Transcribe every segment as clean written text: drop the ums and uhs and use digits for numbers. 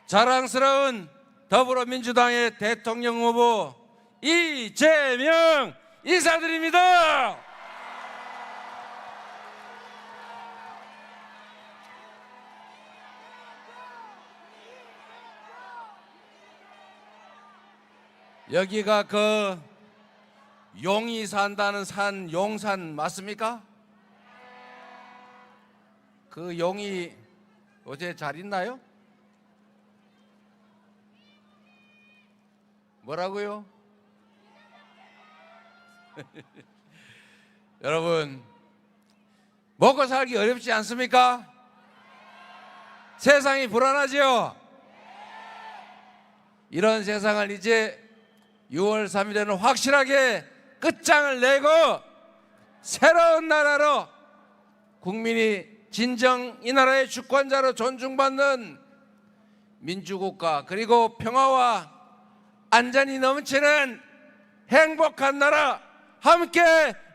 자랑스러운 더불어민주당의 대통령 후보 이재명 인사드립니다. 여기가 그 용이 산다는 산 용산 맞습니까? 그 용이 어제 잘 있나요? 뭐라고요? 여러분, 먹고 살기 어렵지 않습니까? 세상이 불안하지요? 이런 세상을 이제 6월 3일에는 확실하게 끝장을 내고 새로운 나라로, 국민이 진정 이 나라의 주권자로 존중받는 민주국가, 그리고 평화와 안전이 넘치는 행복한 나라 함께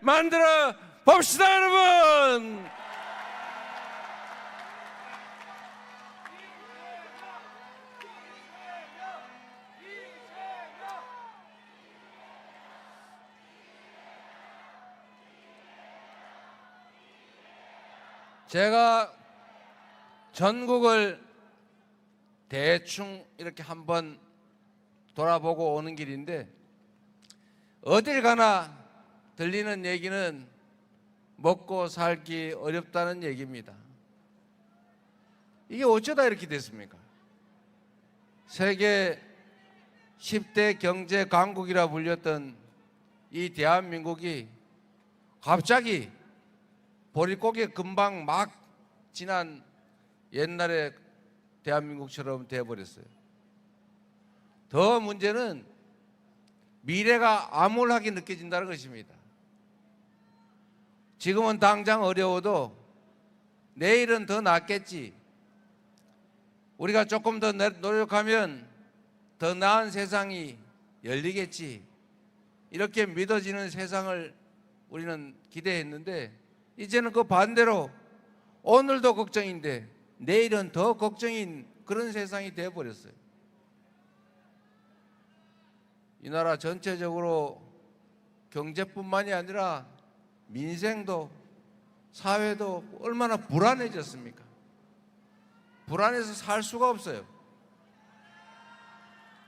만들어 봅시다, 여러분. 제가 전국을 대충 이렇게 한번 돌아보고 오는 길인데, 어딜 가나 들리는 얘기는 먹고 살기 어렵다는 얘기입니다. 이게 어쩌다 이렇게 됐습니까? 세계 10대 경제 강국이라 불렸던 이 대한민국이 갑자기 보릿고개 금방 막 지난 옛날의 대한민국처럼 되어버렸어요. 더 문제는 미래가 암울하게 느껴진다는 것입니다. 지금은 당장 어려워도 내일은 더 낫겠지, 우리가 조금 더 노력하면 더 나은 세상이 열리겠지, 이렇게 믿어지는 세상을 우리는 기대했는데, 이제는 그 반대로 오늘도 걱정인데 내일은 더 걱정인 그런 세상이 되어버렸어요. 이 나라 전체적으로 경제뿐만이 아니라 민생도 사회도 얼마나 불안해졌습니까? 불안해서 살 수가 없어요.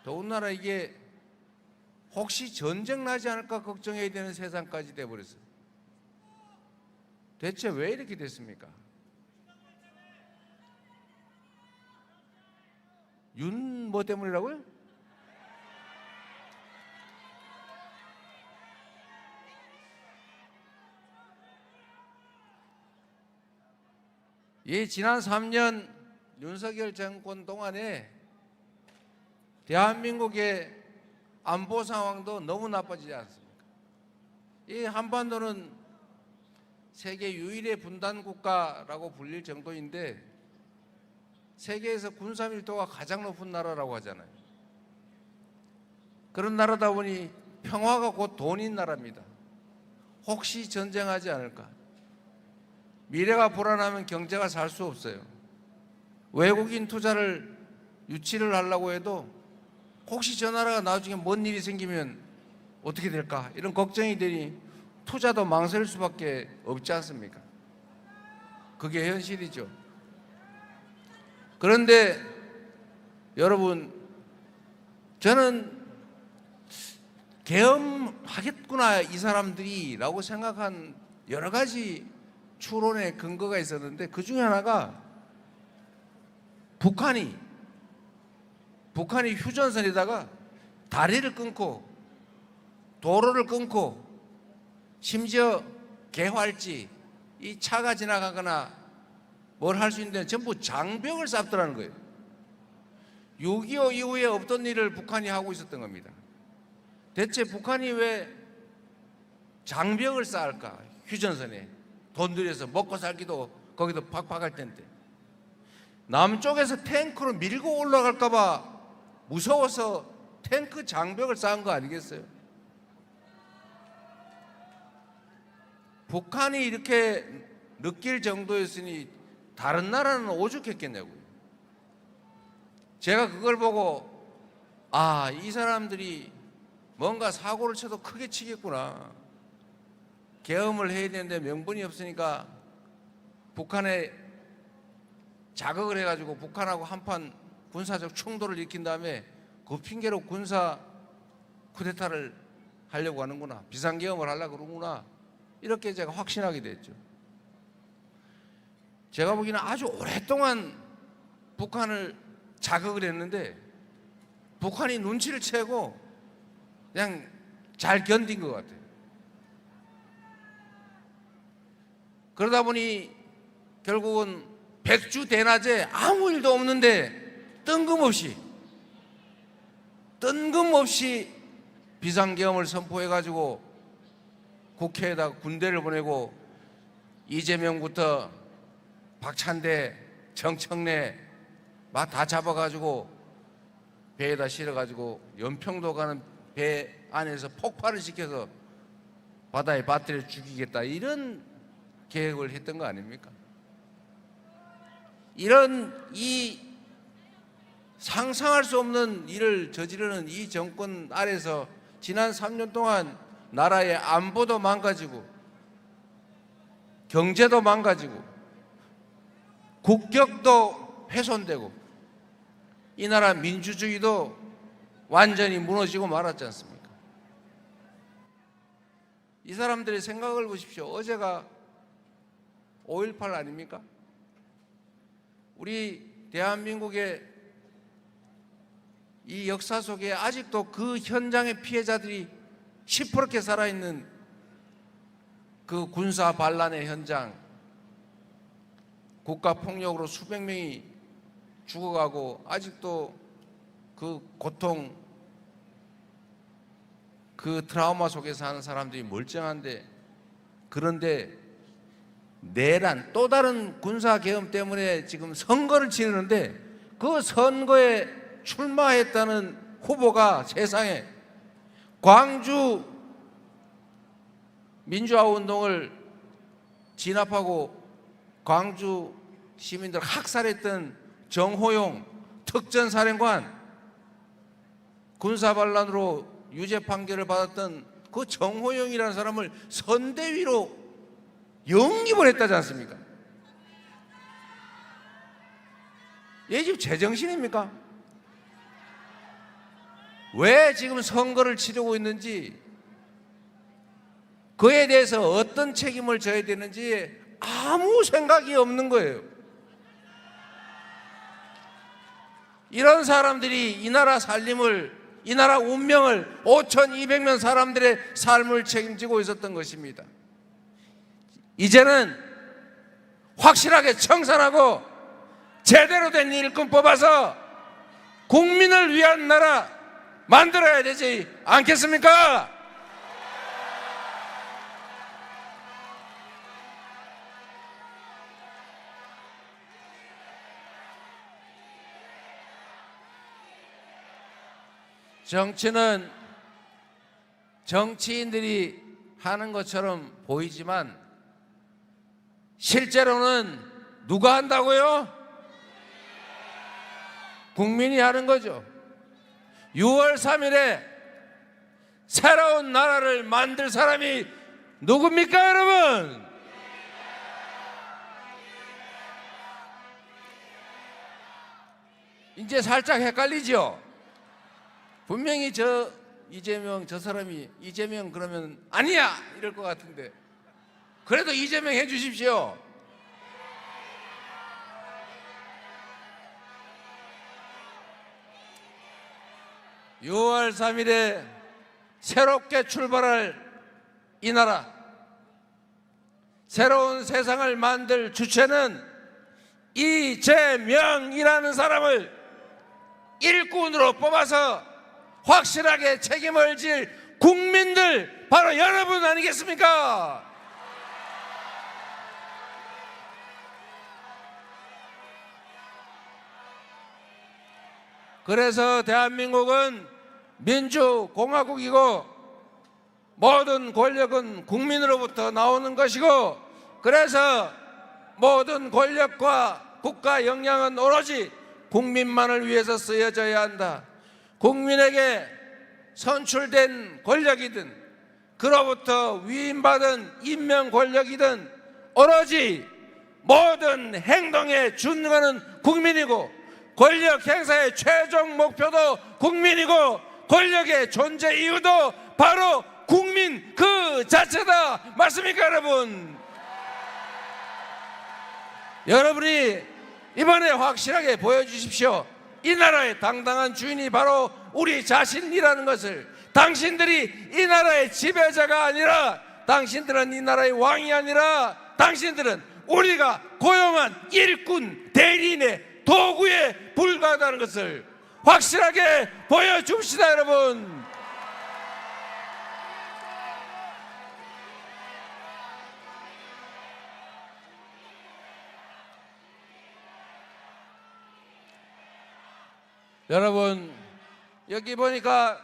더군다나 이게 혹시 전쟁 나지 않을까 걱정해야 되는 세상까지 돼버렸어요. 대체 왜 이렇게 됐습니까? 윤 뭐 때문이라고요? 이 지난 3년 윤석열 정권 동안에 대한민국의 안보 상황도 너무 나빠지지 않습니까? 이 한반도는 세계 유일의 분단 국가라고 불릴 정도인데 세계에서 군사 밀도가 가장 높은 나라라고 하잖아요. 그런 나라다 보니 평화가 곧 돈인 나라입니다. 혹시 전쟁하지 않을까? 미래가 불안하면 경제가 살 수 없어요. 외국인 투자를 유치를 하려고 해도 혹시 저 나라가 나중에 뭔 일이 생기면 어떻게 될까? 이런 걱정이 되니 투자도 망설일 수밖에 없지 않습니까? 그게 현실이죠. 그런데 여러분, 저는 계엄하겠구나 이 사람들이 라고 생각한 여러 가지 추론의 근거가 있었는데, 그 중에 하나가 북한이 휴전선에다가 다리를 끊고 도로를 끊고 심지어 개활지, 이 차가 지나가거나 뭘 할 수 있는데 전부 장벽을 쌓더라는 거예요. 6.25 이후에 없던 일을 북한이 하고 있었던 겁니다. 대체 북한이 왜 장벽을 쌓을까? 휴전선에 돈 들여서 먹고 살기도 거기도 팍팍할 텐데, 남쪽에서 탱크로 밀고 올라갈까 봐 무서워서 탱크 장벽을 쌓은 거 아니겠어요? 북한이 이렇게 느낄 정도였으니 다른 나라는 오죽했겠냐고요. 제가 그걸 보고 이 사람들이 뭔가 사고를 쳐도 크게 치겠구나. 계엄을 해야 되는데 명분이 없으니까 북한에 자극을 해가지고 북한하고 한판 군사적 충돌을 일으킨 다음에 그 핑계로 군사 쿠데타를 하려고 하는구나. 비상계엄을 하려고 그러구나. 이렇게 제가 확신하게 됐죠. 제가 보기에는 아주 오랫동안 북한을 자극을 했는데 북한이 눈치를 채고 그냥 잘 견딘 것 같아요. 그러다 보니 결국은 백주 대낮에 아무 일도 없는데 뜬금없이 비상계엄을 선포해가지고 국회에다 군대를 보내고 이재명부터 박찬대, 정청래 막 다 잡아가지고 배에다 실어가지고 연평도 가는 배 안에서 폭발을 시켜서 바다에 빠뜨려 죽이겠다, 이런 계획을 했던 거 아닙니까? 이런 이 상상할 수 없는 일을 저지르는 이 정권 아래서 지난 3년 동안 나라의 안보도 망가지고 경제도 망가지고 국격도 훼손되고 이 나라 민주주의도 완전히 무너지고 말았지 않습니까? 이 사람들의 생각을 보십시오. 어제가 5.18 아닙니까? 우리 대한민국의 이 역사 속에 아직도 그 현장의 피해자들이 시퍼렇게 살아있는 그 군사 반란의 현장, 국가폭력으로 수백 명이 죽어가고 아직도 그 고통, 그 트라우마 속에 사는 사람들이 멀쩡한데, 그런데 내란, 또 다른 군사계엄 때문에 지금 선거를 치르는데 그 선거에 출마했다는 후보가 세상에 광주 민주화운동을 진압하고 광주 시민들 학살했던 정호용 특전사령관, 군사반란으로 유죄 판결을 받았던 그 정호용이라는 사람을 선대위로 영입을 했다지 않습니까? 얘 지금 제정신입니까? 왜 지금 선거를 치르고 있는지, 그에 대해서 어떤 책임을 져야 되는지 아무 생각이 없는 거예요. 이런 사람들이 이 나라 살림을, 이 나라 운명을, 5,200명 사람들의 삶을 책임지고 있었던 것입니다. 이제는 확실하게 청산하고 제대로 된 일꾼 뽑아서 국민을 위한 나라 만들어야 되지 않겠습니까? 정치는 정치인들이 하는 것처럼 보이지만 실제로는 누가 한다고요? 국민이 하는 거죠. 6월 3일에 새로운 나라를 만들 사람이 누굽니까, 여러분? 이제 살짝 헷갈리죠? 분명히 이재명, 저 사람이 이재명 그러면 아니야 이럴 것 같은데, 그래도 이재명 해 주십시오. (6월 3일에) 새롭게 출발할 이 나라, 새로운 세상을 만들 주체는 이재명이라는 사람을 일꾼으로 뽑아서 확실하게 책임을 질 국민들, 바로 여러분 아니겠습니까? 그래서 대한민국은 민주공화국이고 모든 권력은 국민으로부터 나오는 것이고, 그래서 모든 권력과 국가 역량은 오로지 국민만을 위해서 쓰여져야 한다. 국민에게 선출된 권력이든 그로부터 위임받은 임명 권력이든 오로지 모든 행동의 준거는 국민이고 권력 행사의 최종 목표도 국민이고 권력의 존재 이유도 바로 국민 그 자체다. 맞습니까 여러분? 여러분이 이번에 확실하게 보여주십시오. 이 나라의 당당한 주인이 바로 우리 자신이라는 것을. 당신들이 이 나라의 지배자가 아니라, 당신들은 이 나라의 왕이 아니라, 당신들은 우리가 고용한 일꾼 대리인의 도구에 불과하다는 것을 확실하게 보여줍시다 여러분. 여러분, 여기 보니까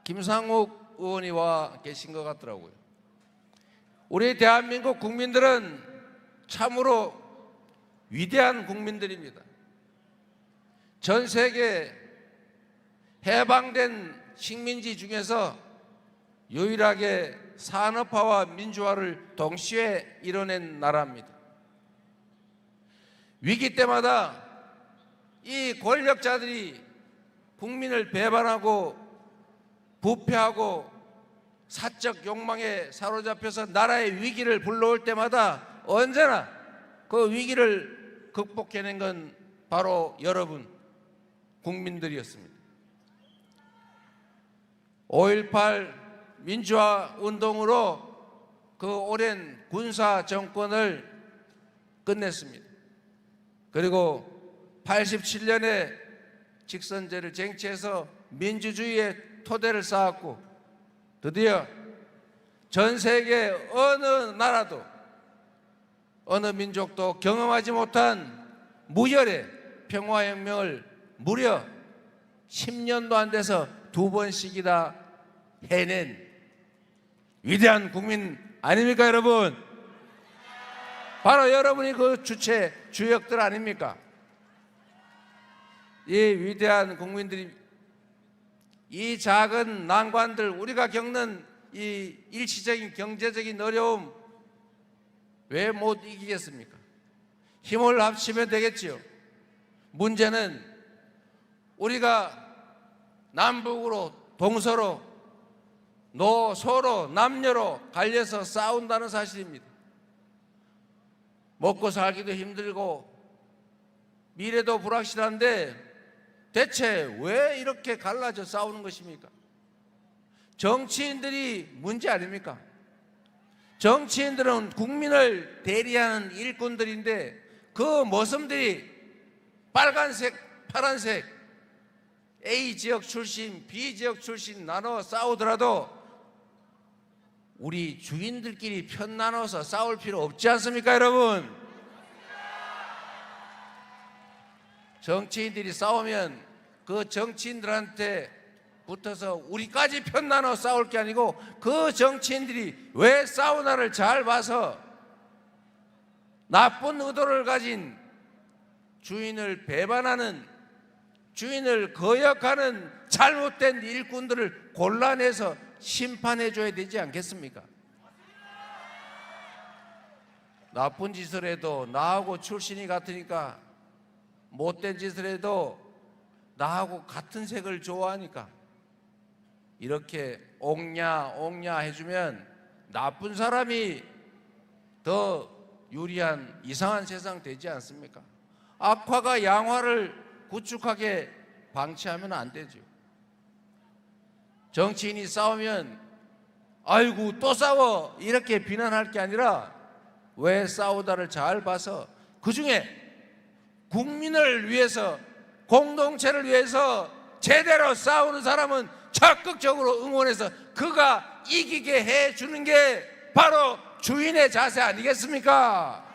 김상욱 의원이 와 계신 것 같더라고요. 우리 대한민국 국민들은 참으로 위대한 국민들입니다. 전 세계 해방된 식민지 중에서 유일하게 산업화와 민주화를 동시에 이뤄낸 나라입니다. 위기 때마다 이 권력자들이 국민을 배반하고 부패하고 사적 욕망에 사로잡혀서 나라의 위기를 불러올 때마다 언제나 그 위기를 극복해낸 건 바로 여러분 국민들이었습니다. 5.18 민주화 운동으로 그 오랜 군사 정권을 끝냈습니다. 그리고 87년에 직선제를 쟁취해서 민주주의의 토대를 쌓았고 드디어 전 세계 어느 나라도 어느 민족도 경험하지 못한 무혈의 평화혁명을 무려 10년도 안 돼서 2번씩이나 해낸 위대한 국민 아닙니까 여러분? 바로 여러분이 그 주체 주역들 아닙니까? 이 위대한 국민들이 이 작은 난관들, 우리가 겪는 이 일시적인 경제적인 어려움 왜 못 이기겠습니까? 힘을 합치면 되겠지요. 문제는 우리가 남북으로 동서로 서로 남녀로 갈려서 싸운다는 사실입니다. 먹고 살기도 힘들고 미래도 불확실한데 대체 왜 이렇게 갈라져 싸우는 것입니까? 정치인들이 문제 아닙니까? 정치인들은 국민을 대리하는 일꾼들인데 그 모습들이 빨간색, 파란색, A 지역 출신, B 지역 출신 나눠 싸우더라도 우리 주인들끼리 편 나눠서 싸울 필요 없지 않습니까 여러분? 정치인들이 싸우면 그 정치인들한테 붙어서 우리까지 편 나눠 싸울 게 아니고 그 정치인들이 왜 싸우나를 잘 봐서 나쁜 의도를 가진 주인을 배반하는, 주인을 거역하는 잘못된 일꾼들을 골라내서 심판해 줘야 되지 않겠습니까? 나쁜 짓을 해도 나하고 출신이 같으니까, 못된 짓을 해도 나하고 같은 색을 좋아하니까 이렇게 옥냐 해주면 나쁜 사람이 더 유리한 이상한 세상 되지 않습니까? 악화가 양화를 구축하게 방치하면 안 되죠. 정치인이 싸우면 아이고 또 싸워 이렇게 비난할 게 아니라 왜 싸우다를 잘 봐서 그중에 국민을 위해서, 공동체를 위해서 제대로 싸우는 사람은 적극적으로 응원해서 그가 이기게 해주는 게 바로 주인의 자세 아니겠습니까?